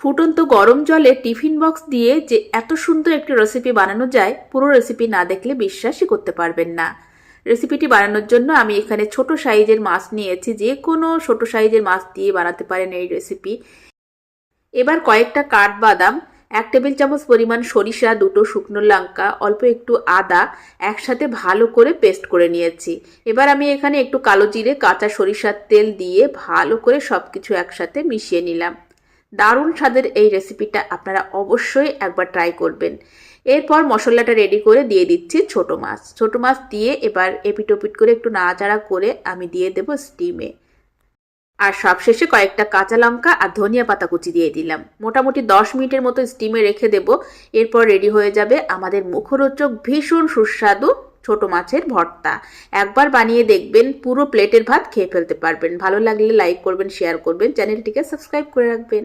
ফুটন্ত গরম জলে টিফিন বক্স দিয়ে যে এত সুন্দর একটি রেসিপি বানানো যায়, পুরো রেসিপি না দেখলে বিশ্বাসই করতে পারবেন না। রেসিপিটি বানানোর জন্য আমি এখানে ছোট সাইজের মাছ নিয়েছি। যে কোনো ছোট সাইজের মাছ দিয়ে বানাতে পারেন এই রেসিপি। এবার কয়েকটা কাঠবাদাম, 1 টেবিল চামচ পরিমাণ সরিষা, 2টো শুকনো লঙ্কা, অল্প একটু আদা একসাথে ভালো করে পেস্ট করে নিয়েছি। এবার আমি এখানে একটু কালো জিরে, কাঁচা সরিষার তেল দিয়ে ভালো করে সবকিছু একসাথে মিশিয়ে নিলাম। দারুণ স্বাদের এই রেসিপিটা আপনারা অবশ্যই একবার ট্রাই করবেন। এরপর মশলাটা রেডি করে দিয়ে দিচ্ছি ছোট মাছ। ছোট মাছ দিয়ে এবার এপিট ওপিট করে একটু নাড়াচাড়া করে আমি দিয়ে দেব স্টিমে। আর সবশেষে কয়েকটা কাঁচা লঙ্কা আর ধনিয়া পাতা কুচি দিয়ে দিলাম। মোটামুটি 10 মিনিটের মতো স্টিমে রেখে দেব। এরপর রেডি হয়ে যাবে আমাদের মুখরোচক ভীষণ সুস্বাদু ছোট মাছের ভর্তা। একবার বানিয়ে দেখবেন, পুরো প্লেটের ভাত খেয়ে ফেলতে পারবেন। ভালো লাগলে লাইক করবেন, শেয়ার করবেন, চ্যানেলটিকে সাবস্ক্রাইব করে রাখবেন।